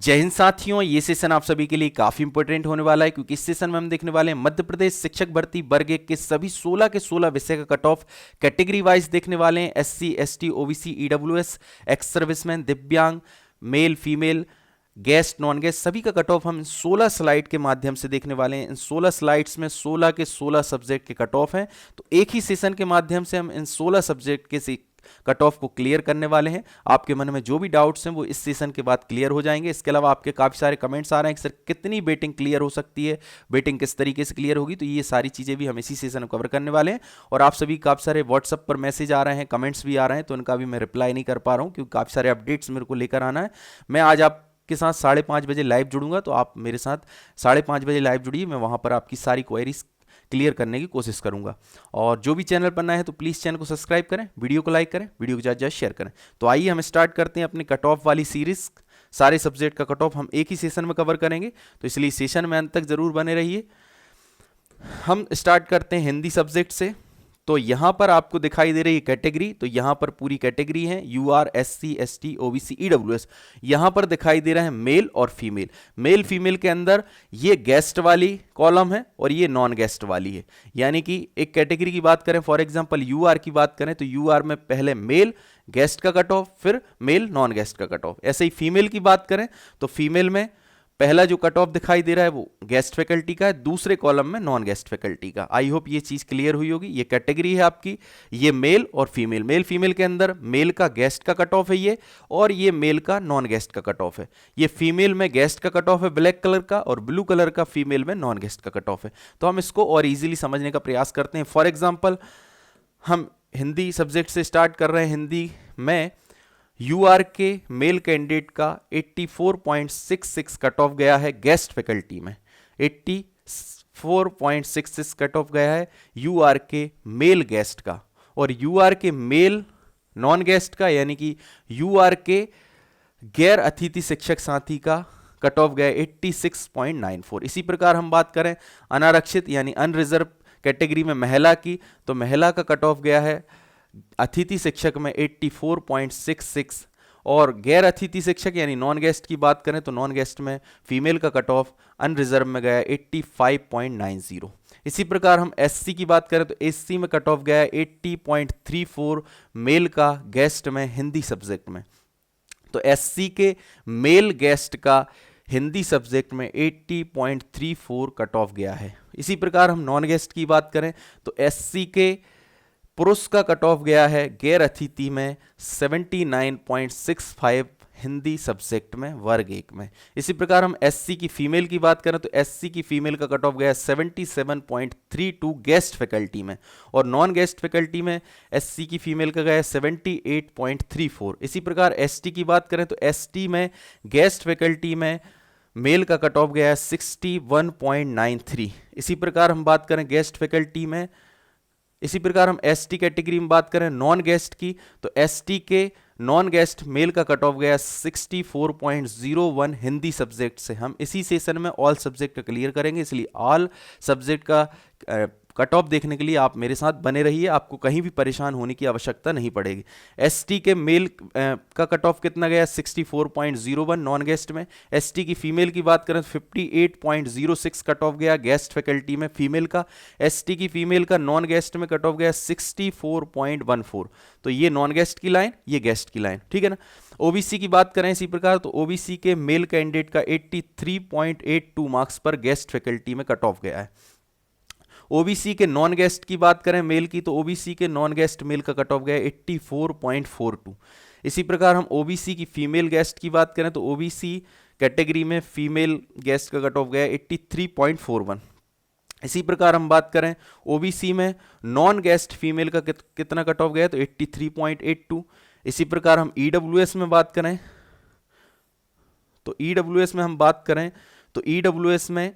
जय हिंद साथियों, ये सेशन आप सभी के लिए काफी इंपॉर्टेंट होने वाला है क्योंकि इस सेशन में हम देखने वाले हैं मध्य प्रदेश शिक्षक भर्ती वर्ग 1 के सभी 16 के 16 विषय का कट ऑफ कैटेगरी वाइज देखने वाले हैं। SC, ST, OBC, EWS, ex serviceman, दिव्यांग, male, female, guest, non guest, सभी का कट ऑफ हम 16 स्लाइड के माध्यम से देखने वाले हैं। इन 16 स्लाइड्स में 16 के 16 सब्जेक्ट के कट ऑफ हैं, तो एक ही सेशन के माध्यम से हम इन 16 सब्जेक्ट के कट ऑफ को क्लियर करने वाले हैं। आपके मन में जो भी डाउट्स हैं वो इस सेशन के बाद क्लियर हो जाएंगे। इसके अलावा आपके काफ़ी सारे कमेंट्स आ रहे हैं कि सर कितनी बेटिंग क्लियर हो सकती है, बेटिंग किस तरीके से क्लियर होगी, तो ये सारी चीज़ें भी हम इसी सेशन में कवर करने वाले हैं। और आप सभी काफ़ी सारे व्हाट्सअप पर मैसेज आ रहे हैं, कमेंट्स भी आ रहे हैं, तो उनका भी मैं रिप्लाई नहीं कर पा रहा हूँ क्योंकि काफ़ी सारे अपडेट्स मेरे को लेकर आना है। मैं आज आपके साथ 5:30 बजे लाइव जुड़ूंगा, तो आप मेरे साथ 5:30 बजे लाइव जुड़िए। मैं वहाँ पर आपकी सारी क्वेरीज क्लियर करने की कोशिश करूंगा। और जो भी चैनल पर नया है तो प्लीज़ चैनल को सब्सक्राइब करें, वीडियो को लाइक करें, वीडियो को ज़्यादा ज़्यादा शेयर करें। तो आइए हम स्टार्ट करते हैं अपनी कट ऑफ वाली सीरीज। सारे सब्जेक्ट का कट ऑफ हम एक ही सेशन में कवर करेंगे, तो इसलिए सेशन में अंत तक जरूर बने रहिए। हम स्टार्ट करते हैं हिंदी सब्जेक्ट से। तो यहाँ पर आपको दिखाई दे रही है कैटेगरी, तो यहाँ पर पूरी कैटेगरी है UR, SC, ST, OBC, EWS. यहाँ पर दिखाई दे रहा है मेल और फीमेल। मेल फीमेल के अंदर ये गेस्ट वाली कॉलम है और ये नॉन गेस्ट वाली है। यानी कि एक कैटेगरी की बात करें, फॉर एग्जांपल यूआर की बात करें तो यूआर में पहले मेल गेस्ट का कट ऑफ, फिर मेल नॉन गेस्ट का कट ऑफ। ऐसे ही फीमेल की बात करें तो फीमेल में पहला जो कट ऑफ दिखाई दे रहा है वो गेस्ट फैकल्टी का है, दूसरे कॉलम में नॉन गेस्ट फैकल्टी का। आई होप ये चीज क्लियर हुई होगी। ये कैटेगरी है आपकी, ये मेल और फीमेल। मेल फीमेल के अंदर मेल का गेस्ट का कट ऑफ है ये, और ये मेल का नॉन गेस्ट का कट ऑफ है। ये फीमेल में गेस्ट का कट ऑफ है ब्लैक कलर का, और ब्लू कलर का फीमेल में नॉन गेस्ट का कट ऑफ है। तो हम इसको और इजीली समझने का प्रयास करते हैं। फॉर एग्जाम्पल हम हिंदी सब्जेक्ट से स्टार्ट कर रहे हैं। हिंदी में यूआर के मेल कैंडिडेट का 84.66 कट ऑफ गया है गेस्ट फैकल्टी में। 84.66 कट ऑफ गया है यूआर के मेल गेस्ट का, और यूआर के मेल नॉन गेस्ट का यानी कि यूआर के गैर अतिथि शिक्षक साथी का कट ऑफ गया 86.94। इसी प्रकार हम बात करें अनारक्षित यानी अनरिजर्व कैटेगरी में महिला की, तो महिला का कट ऑफ गया है अतिथि शिक्षक में 84.66, और गैर अतिथि शिक्षक यानी नॉन गेस्ट की बात करें तो नॉन गेस्ट में फीमेल का कट ऑफ अनरिजर्व में गया 85.90। इसी प्रकार हम एससी की बात करें तो एससी में कट ऑफ गया 80.34 मेल का गेस्ट में हिंदी सब्जेक्ट में। तो एससी के मेल गेस्ट का हिंदी सब्जेक्ट में 80.34 कट ऑफ गया है। इसी प्रकार हम नॉन गेस्ट की बात करें तो एससी के पुरुष का कट ऑफ गया है गैर अतिथि में 79.65 हिंदी सब्जेक्ट में वर्ग 1 में। इसी प्रकार हम एससी की फीमेल की बात करें तो एससी की फीमेल का कट ऑफ गया 77.32 गेस्ट फैकल्टी में, और नॉन गेस्ट फैकल्टी में एससी की फीमेल का गया 78.34। इसी प्रकार एसटी की बात करें तो एसटी में गेस्ट फैकल्टी में मेल का कट ऑफ गया 61.93। इसी प्रकार हम बात करें गेस्ट फैकल्टी में, इसी प्रकार हम एसटी कैटेगरी में बात करें नॉन गेस्ट की, तो एसटी के नॉन गेस्ट मेल का कट ऑफ गया 64.01 हिंदी सब्जेक्ट से। हम इसी सेशन में ऑल सब्जेक्ट क्लियर करेंगे, इसलिए ऑल सब्जेक्ट का कट ऑफ देखने के लिए आप मेरे साथ बने रहिए, आपको कहीं भी परेशान होने की आवश्यकता नहीं पड़ेगी। एसटी के मेल का कट ऑफ कितना गया 64.01 नॉन गेस्ट में। एसटी की फीमेल की बात करें तो 58.06 कट ऑफ गया गेस्ट फैकल्टी में फीमेल का। एसटी की फीमेल का नॉन गेस्ट में कट ऑफ गया 64.14। तो ये नॉन गेस्ट की लाइन, ये गेस्ट की लाइन, ठीक है ना। ओबीसी की बात करें इसी प्रकार तो ओबीसी के मेल कैंडिडेट का 83.82 मार्क्स पर गेस्ट फैकल्टी में कट ऑफ गया है। ओबीसी के नॉन गेस्ट की बात करें मेल की, तो ओबीसी के नॉन गेस्ट मेल का कट ऑफ गया 84.42। इसी प्रकार हम ओबीसी की फीमेल गेस्ट की बात करें तो ओबीसी कैटेगरी में फीमेल गेस्ट का कट ऑफ गया 83.41। इसी प्रकार हम बात करें ओबीसी में नॉन गेस्ट फीमेल का कितना कट ऑफ गया तो 83.82। इसी प्रकार हम ईडब्ल्यूएस में बात करें तो ईडब्ल्यूएस में हम बात करें तो ईडब्ल्यूएस में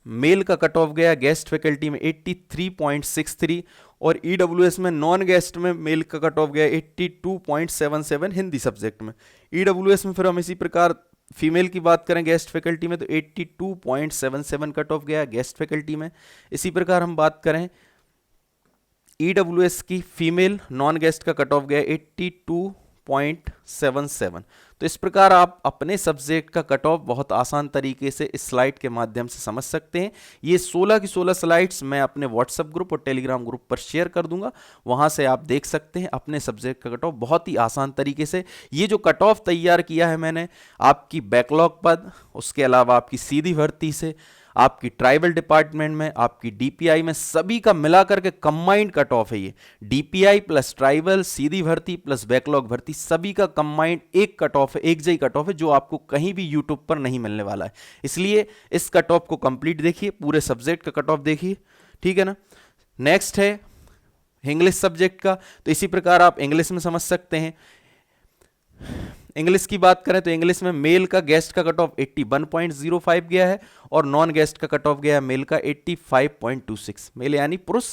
मेल का कट ऑफ गया गेस्ट फैकल्टी में 83.63, और ईडब्ल्यूएस में नॉन गेस्ट में मेल का कट ऑफ गया 82.77 हिंदी सब्जेक्ट में। ईडब्ल्यूएस में फिर हम इसी प्रकार फीमेल की बात करें गेस्ट फैकल्टी में तो 82.77 कट ऑफ गया गेस्ट फैकल्टी में। इसी प्रकार हम बात करें ईडब्ल्यूएस की फीमेल नॉन गेस्ट का कट ऑफ गया 81.77। तो इस प्रकार आप अपने सब्जेक्ट का कट ऑफ बहुत आसान तरीके से इस स्लाइड के माध्यम से समझ सकते हैं। ये 16 की 16 स्लाइड्स मैं अपने व्हाट्सएप ग्रुप और टेलीग्राम ग्रुप पर शेयर कर दूंगा, वहां से आप देख सकते हैं अपने सब्जेक्ट का कट ऑफ बहुत ही आसान तरीके से। ये जो कट ऑफ तैयार किया है मैंने आपकी बैकलॉग पद, उसके अलावा आपकी सीधी भर्ती से, आपकी ट्राइबल डिपार्टमेंट में, आपकी डीपीआई में, सभी का मिलाकर के कंबाइंड कट ऑफ है। ये डीपीआई प्लस ट्राइबल, सीधी भर्ती प्लस बैकलॉग भर्ती, सभी का कंबाइंड एक कट ऑफ है, एक जही कट ऑफ है, जो आपको कहीं भी यूट्यूब पर नहीं मिलने वाला है। इसलिए इस कट ऑफ को कंप्लीट देखिए, पूरे सब्जेक्ट का कट ऑफ देखिए, ठीक है ना। नेक्स्ट है इंग्लिश सब्जेक्ट का, तो इसी प्रकार आप इंग्लिश में समझ सकते हैं। इंग्लिश की बात करें तो इंग्लिश में मेल का गेस्ट का कट ऑफ 81.05 गया है और नॉन गेस्ट का कट ऑफ गया है मेल का 85.26। मेल यानी पुरुष,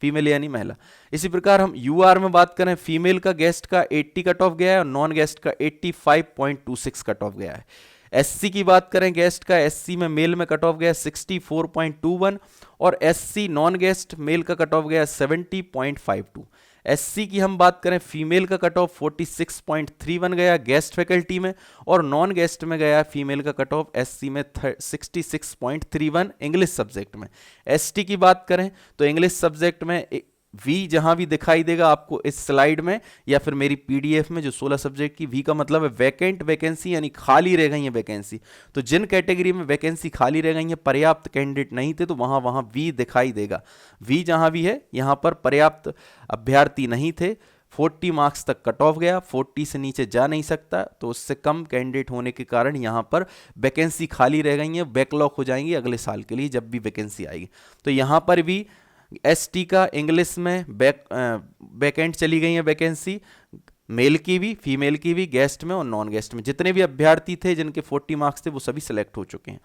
फीमेल यानी महिला। इसी प्रकार हम यूआर में बात करें, फीमेल का गेस्ट का 80 कट ऑफ गया है और नॉन गेस्ट का 85.26 कट ऑफ गया है। एससी की बात करें गेस्ट का, एससी में मेल में कट ऑफ गया 64.21 और एससी नॉन गेस्ट मेल का कट ऑफ गया 70.52। एससी की हम बात करें, फीमेल का कट ऑफ 46.31 गया गेस्ट फैकल्टी में और नॉन गेस्ट में गया फीमेल का कट ऑफ एससी में 66.31 इंग्लिश सब्जेक्ट में। एसटी की बात करें तो इंग्लिश सब्जेक्ट में वी जहां भी दिखाई देगा आपको इस स्लाइड में या फिर मेरी पीडीएफ में, जो 16 सब्जेक्ट की, वी का मतलब है वैकेंट वैकेंसी, यानी खाली रह गई है वैकेंसी। तो जिन कैटेगरी में वैकेंसी खाली रह गई है, पर्याप्त कैंडिडेट नहीं थे, तो वहां वहां वी दिखाई देगा। वी जहां भी है यहां पर पर्याप्त अभ्यर्थी नहीं थे, 40 मार्क्स तक कट ऑफ गया, 40 से नीचे जा नहीं सकता, तो उससे कम कैंडिडेट होने के कारण यहाँ पर वैकेंसी खाली रह गई है, बैकलॉग हो जाएंगी अगले साल के लिए जब भी वैकेंसी आएगी। तो यहाँ पर भी एसटी का इंग्लिश में वैकेंट चली गई है वैकेंसी, मेल की भी, फीमेल की भी, गेस्ट में और नॉन गेस्ट में। जितने भी अभ्यर्थी थे जिनके 40 मार्क्स थे वो सभी सिलेक्ट हो चुके हैं।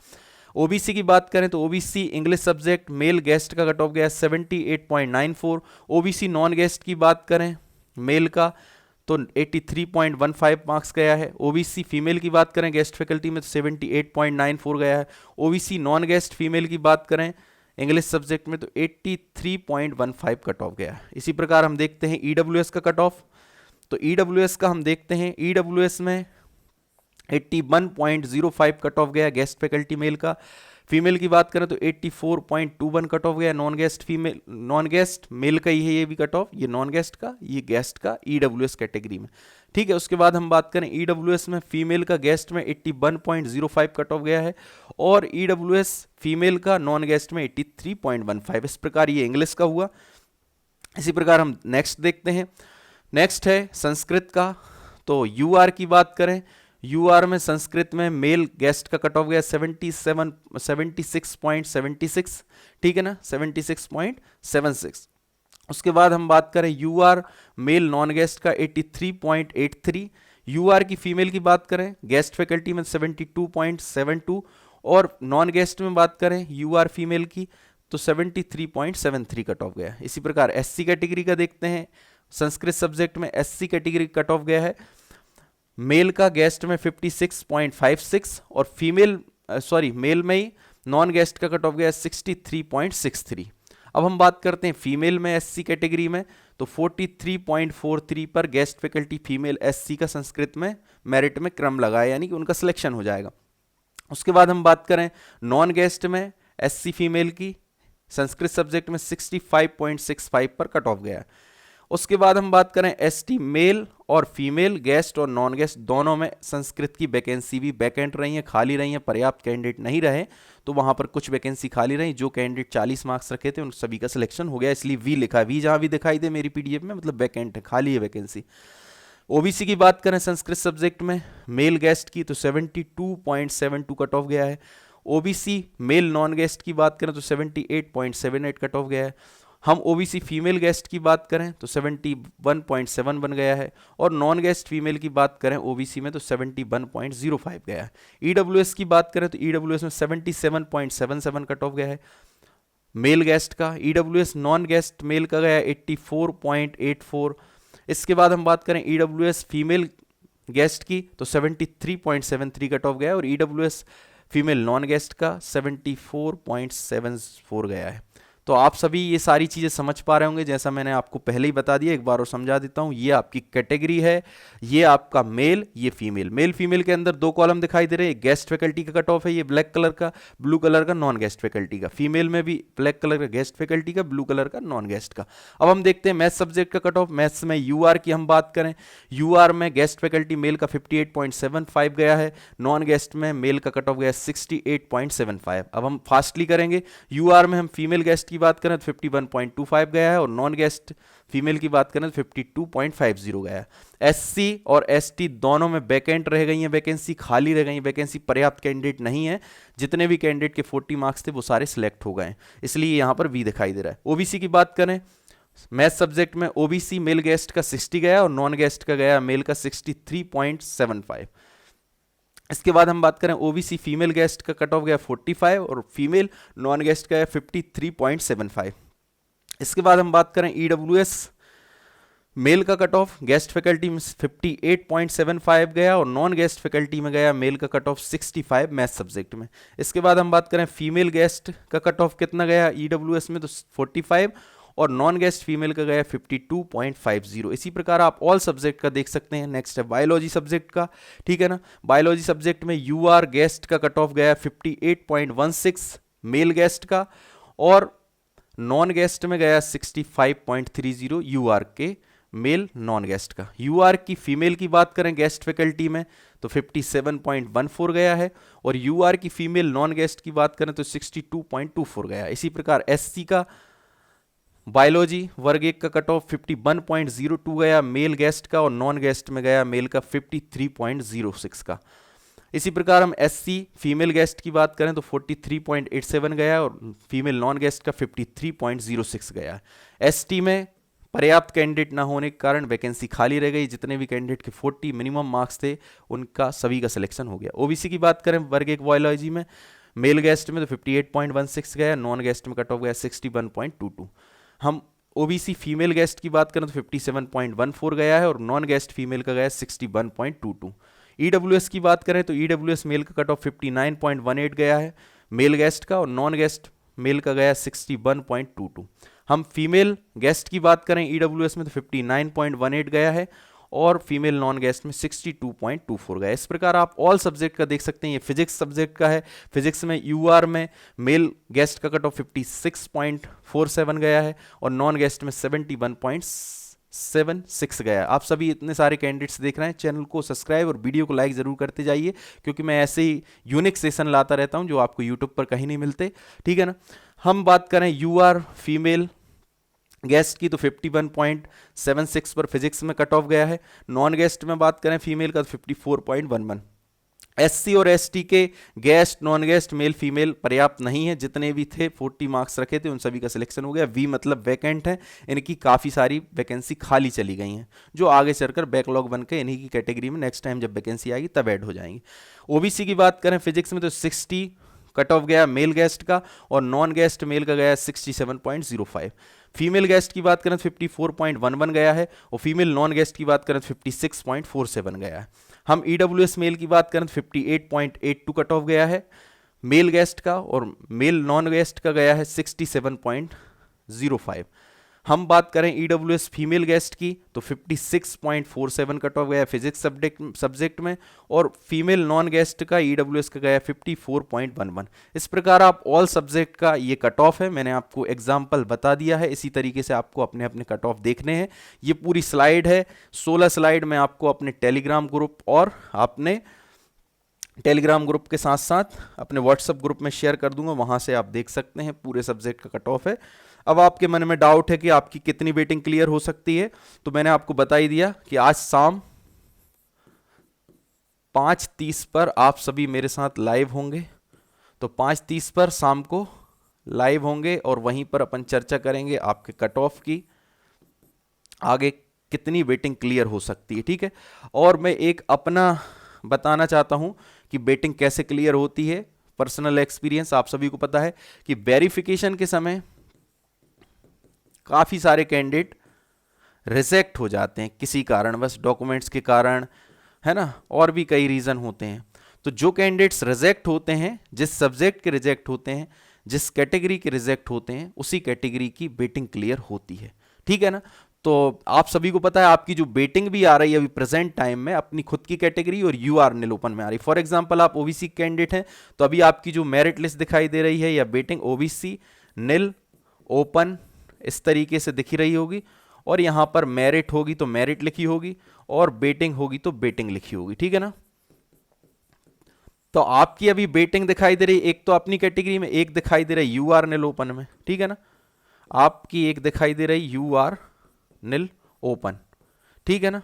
ओबीसी की बात करें तो OBC English subject male guest का कट ऑफ गया 78.94। ओबीसी नॉन गेस्ट की बात करें मेल का तो 83.15 मार्क्स गया है। ओबीसी फीमेल की बात करें गेस्ट फैकल्टी में तो 78.94 गया है। ओबीसी नॉन गेस्ट फीमेल की बात करें इंग्लिश सब्जेक्ट में तो 83.15 कट ऑफ गया है। इसी प्रकार हम देखते हैं ईडब्ल्यूएस का कट ऑफ, तो ईडब्ल्यूएस का हम देखते हैं, ईडब्ल्यूएस में 81.05 कट ऑफ गया गेस्ट फैकल्टी मेल का। फीमेल की बात करें तो 84.21 कट ऑफ गया non guest female, non guest male का ही है ये भी कट ऑफ, ये नॉन गेस्ट का, ये गेस्ट का ईडब्ल्यूएस कैटेगरी में, ठीक है। उसके बाद हम बात करें ईडब्ल्यूएस में फीमेल का गेस्ट में 81.05 कट ऑफ गया है और ईडब्ल्यूएस फीमेल का नॉन गेस्ट में 83.15। इस प्रकार ये इंग्लिश का हुआ। इसी प्रकार हम नेक्स्ट देखते हैं, नेक्स्ट है संस्कृत का। तो यूआर की बात करें, यूआर में संस्कृत में मेल गेस्ट का कट ऑफ गया 76.76, ठीक है ना, 76.76। उसके बाद हम बात करें यूआर मेल नॉन गेस्ट का 83.83। यूआर की फीमेल की बात करें गेस्ट फैकल्टी में 72.72 और नॉन गेस्ट में बात करें यूआर फीमेल की तो 73.73 कट ऑफ गया है। इसी प्रकार एससी कैटेगरी का देखते हैं, संस्कृत सब्जेक्ट में एससी कैटेगरी कट ऑफ गया है मेल का गेस्ट में 56.56 और फीमेल मेल में ही नॉन गेस्ट का कट ऑफ गया 63.63। अब हम बात करते हैं फीमेल में एससी कैटेगरी में तो 43.43 पर गेस्ट फैकल्टी फीमेल एससी का संस्कृत में मेरिट में क्रम लगाया, यानी कि उनका सिलेक्शन हो जाएगा। उसके बाद हम बात करें नॉन गेस्ट में एससी फीमेल की संस्कृत सब्जेक्ट में 65.65 पर कट ऑफ गया। उसके बाद हम बात करें एसटी मेल और फीमेल गेस्ट और नॉन गेस्ट दोनों में संस्कृत की वैकेंसी भी वैकेंट रही है, खाली रही है, पर्याप्त कैंडिडेट नहीं रहे तो वहां पर कुछ वैकेंसी खाली रही। जो कैंडिडेट 40 मार्क्स रखे थे उन सभी का सिलेक्शन हो गया, इसलिए वी लिखा है। वी जहां भी दिखाई दे मेरी पीडीएफ में मतलब वैकेंट है, खाली है वैकेंसी। ओबीसी की बात करें संस्कृत सब्जेक्ट में मेल गेस्ट की तो 72.72 कट ऑफ गया है। ओबीसी मेल नॉन गेस्ट की बात करें तो 78.78 कट ऑफ गया है। हम ओबीसी फीमेल गेस्ट की बात करें तो 71.7 बन गया है और नॉन गेस्ट फीमेल की बात करें ओबीसी में तो 71.05 गया है। ईडब्ल्यूएस की बात करें तो ईडब्ल्यूएस में 77.77 कट ऑफ गया है मेल गेस्ट का। ईडब्ल्यूएस नॉन गेस्ट मेल का गया 84.84। इसके बाद हम बात करें ईडब्ल्यूएस फीमेल गेस्ट की तो 73.73 कट ऑफ गया है और ईडब्ल्यूएस फीमेल नॉन गेस्ट का 74.74 गया है। तो आप सभी ये सारी चीज़ें समझ पा रहे होंगे, जैसा मैंने आपको पहले ही बता दिया, एक बार और समझा देता हूँ। ये आपकी कैटेगरी है, ये आपका मेल, ये फीमेल। मेल फीमेल के अंदर दो कॉलम दिखाई दे रहे हैं, गेस्ट फैकल्टी का कट ऑफ है, ये ब्लैक कलर का, ब्लू कलर का नॉन गेस्ट फैकल्टी का। फीमेल में भी ब्लैक कलर का गेस्ट फैकल्टी का, ब्लू कलर का नॉन गेस्ट का। अब हम देखते हैं मैथ्स सब्जेक्ट का कट ऑफ। मैथ्स में यूआर की हम बात करें, यूआर में गेस्ट फैकल्टी मेल का 58.75 गया है, नॉन गेस्ट में मेल का कट ऑफ गया 68.75। अब हम फास्टली करेंगे। यूआर में हम फीमेल गेस्ट की बात करें तो 51.25 गया है, और नॉन गेस्ट फीमेल की बात करें तो 52.50 गया है। एससी और एसटी दोनों में वैकेंट रह गई हैं, वैकेंसी खाली रह गई है, वैकेंसी पर्याप्त कैंडिडेट नहीं है। जितने भी कैंडिडेट के 40 मार्क्स थे वो सारे सिलेक्ट हो गए, इसलिए यहां पर वी दिखाई दे रहा है। ओबीसी की बात करें, मैथ सब्जेक्ट में ओबीसी मेल गेस्ट का 60 गया और नॉन गेस्ट का गया मेल का 63.75। इसके बाद हम बात करें ओबीसी फीमेल गेस्ट का कट ऑफ गया 45 और फीमेल नॉन गेस्ट का 53.75। इसके बाद हम बात करें ईडब्ल्यूएस मेल का कट ऑफ, गेस्ट फैकल्टी में 58.75 गया और नॉन गेस्ट फैकल्टी में गया मेल का कट ऑफ 65 मैथ सब्जेक्ट में। इसके बाद हम बात करें फीमेल गेस्ट का कट ऑफ कितना गया ईडब्ल्यूएस में तो 45 और नॉन गेस्ट फीमेल का गया 52.50। इसी प्रकार आप ऑल सब्जेक्ट का देख सकते हैं। नेक्स्ट है बायोलॉजी सब्जेक्ट का, ठीक है ना। बायोलॉजी सब्जेक्ट में यूआर गेस्ट का कट ऑफ गया 58.16 मेल गेस्ट का और नॉन गेस्ट में गया 65.30 यूआर के मेल नॉन गेस्ट का। यूआर की फीमेल की बात करें गेस्ट फैकल्टी में तो 57.14 गया है और यूआर की फीमेल नॉन गेस्ट की बात करें तो 62.24 गया। इसी प्रकार एससी का बायोलॉजी वर्ग 1 का कट ऑफ 51.02 गया मेल गेस्ट का और नॉन गेस्ट में गया मेल का 53.06 का। इसी प्रकार हम एससी फीमेल गेस्ट की बात करें तो 43.87 गया और फीमेल नॉन गेस्ट का 53.06 गया। एसटी में पर्याप्त कैंडिडेट ना होने के कारण वैकेंसी खाली रह गई, जितने भी कैंडिडेट के 40 मिनिमम मार्क्स थे उनका सभी का सिलेक्शन हो गया। ओबीसी की बात करें वर्ग 1 बायोलॉजी में मेल गेस्ट में तो 58.16 गया, नॉन गेस्ट में कट ऑफ गया 61.22। हम ओबीसी फीमेल गेस्ट की बात करें तो 57.14 गया है और नॉन गेस्ट फीमेल का गया 61.22। ईडब्ल्यूएस की बात करें तो ईडब्ल्यूएस मेल का कट ऑफ 59.18 गया है मेल गेस्ट का और नॉन गेस्ट मेल का गया 61.22। हम फीमेल गेस्ट की बात करें ईडब्ल्यूएस में तो 59.18 गया है और फीमेल नॉन गेस्ट में 62.24 गया। इस प्रकार आप ऑल सब्जेक्ट का देख सकते हैं। ये फिजिक्स सब्जेक्ट का है। फिजिक्स में यूआर में मेल गेस्ट का कट ऑफ 56.47 गया है और नॉन गेस्ट में 71.76 गया है। आप सभी इतने सारे कैंडिडेट्स देख रहे हैं, चैनल को सब्सक्राइब और वीडियो को लाइक जरूर करते जाइए, क्योंकि मैं ऐसे ही यूनिक सेशन लाता रहता हूं जो आपको यूट्यूब पर कहीं नहीं मिलते, ठीक है ना। हम बात करें यूआर फीमेल गेस्ट की तो 51.76 पर फिजिक्स में कट ऑफ गया है। नॉन गेस्ट में बात करें फीमेल का तो 54.11। एससी और एसटी के guest non guest male female पर्याप्त नहीं है, जितने भी थे 40 मार्क्स रखे थे उन सभी का सिलेक्शन हो गया। वी मतलब वैकेंट है, इनकी काफ़ी सारी वैकेंसी खाली चली गई हैं जो आगे चलकर बैकलॉग बन के इन्हीं की कैटेगरी में नेक्स्ट टाइम जब वैकेंसी आएगी तब ऐड हो जाएंगी। ओबीसी की बात करें फिजिक्स में तो 60 कट ऑफ गया मेल गेस्ट का और नॉन गेस्ट मेल का गया 67.05। फीमेल गेस्ट की बात करें तो 54.11 गया है और फीमेल नॉन गेस्ट की बात करें तो 56.47 गया है। हम ईडब्ल्यूएस मेल की बात करें तो 58.82 कट ऑफ गया है मेल गेस्ट का और मेल नॉन गेस्ट का गया है 67.05। हम बात करें ईडब्ल्यूएस फीमेल गेस्ट की तो 56.47 कट ऑफ गया फिजिक्स सब्जेक्ट में और फीमेल नॉन गेस्ट का ईडब्ल्यूएस का गया 54.11। इस प्रकार आप ऑल सब्जेक्ट का ये कट ऑफ है, मैंने आपको एग्जाम्पल बता दिया है। इसी तरीके से आपको अपने अपने कट ऑफ देखने हैं। ये पूरी स्लाइड है, 16 स्लाइड मैं आपको अपने टेलीग्राम ग्रुप और अपने टेलीग्राम ग्रुप के साथ साथ अपने व्हाट्सएप ग्रुप में शेयर कर दूंगा, वहां से आप देख सकते हैं। पूरे सब्जेक्ट का कट ऑफ है। अब आपके मन में डाउट है कि आपकी कितनी वेटिंग क्लियर हो सकती है, तो मैंने आपको बता ही दिया कि आज शाम 5:30 पर आप सभी मेरे साथ लाइव होंगे। तो 5:30 पर शाम को लाइव होंगे और वहीं पर अपन चर्चा करेंगे आपके कट ऑफ की, आगे कितनी वेटिंग क्लियर हो सकती है, ठीक है। और मैं एक अपना बताना चाहता हूं कि वेटिंग कैसे क्लियर होती है। पर्सनल एक्सपीरियंस आप सभी को पता है कि वेरिफिकेशन के समय काफ़ी सारे कैंडिडेट रिजेक्ट हो जाते हैं किसी कारणवश, डॉक्यूमेंट्स के कारण, है ना, और भी कई रीज़न होते हैं। तो जो कैंडिडेट्स रिजेक्ट होते हैं, जिस सब्जेक्ट के रिजेक्ट होते हैं, जिस कैटेगरी के रिजेक्ट होते हैं उसी कैटेगरी की बेटिंग क्लियर होती है, ठीक है ना। तो आप सभी को पता है आपकी जो बेटिंग भी आ रही है अभी प्रेजेंट टाइम में अपनी खुद की कैटेगरी और यू आर निल ओपन में आ रही है। फॉर एग्जांपल आप ओबीसी कैंडिडेट हैं तो अभी आपकी जो मेरिट लिस्ट दिखाई दे रही है या बेटिंग ओबीसी निल ओपन इस तरीके से दिख रही होगी, और यहां पर मेरिट होगी तो मेरिट लिखी होगी और बेटिंग होगी तो बेटिंग लिखी होगी, ठीक है ना। तो आपकी अभी बेटिंग दिखाई दे रही एक तो अपनी कैटेगरी में, एक दिखाई दे रही यू आर निल ओपन में, ठीक है ना। आपकी एक दिखाई दे रही यू आर निल ओपन, ठीक है ना,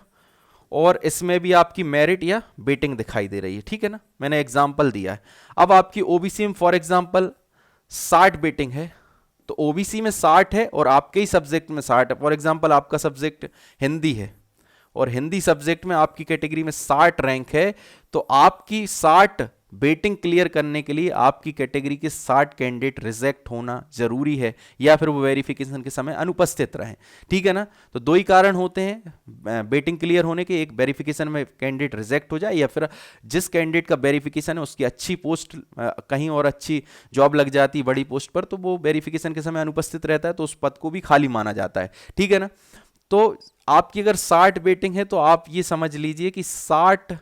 और इसमें भी आपकी मेरिट या बेटिंग दिखाई दे रही है, ठीक है ना। मैंने एग्जांपल दिया है। अब आपकी ओबीसी में फॉर एग्जांपल 60 बेटिंग है, तो ओबीसी में 60 है और आपके ही सब्जेक्ट में 60 है। फॉर एग्जांपल आपका सब्जेक्ट हिंदी है और हिंदी सब्जेक्ट में आपकी कैटेगरी में 60 रैंक है, तो आपकी 60 बेटिंग क्लियर करने के लिए आपकी कैटेगरी के 60 कैंडिडेट रिजेक्ट होना जरूरी है, या फिर वो वेरिफिकेशन के समय अनुपस्थित रहें, ठीक है ना। तो दो ही कारण होते हैं बेटिंग क्लियर होने के, एक वेरिफिकेशन में कैंडिडेट रिजेक्ट हो जाए, या फिर जिस कैंडिडेट का वेरिफिकेशन है उसकी अच्छी पोस्ट कहीं और अच्छी जॉब लग जाती है बड़ी पोस्ट पर, तो वो वेरिफिकेशन के समय अनुपस्थित रहता है तो उस पद को भी खाली माना जाता है, ठीक है ना। तो आपकी अगर 60 बेटिंग है तो आप ये समझ लीजिए कि 60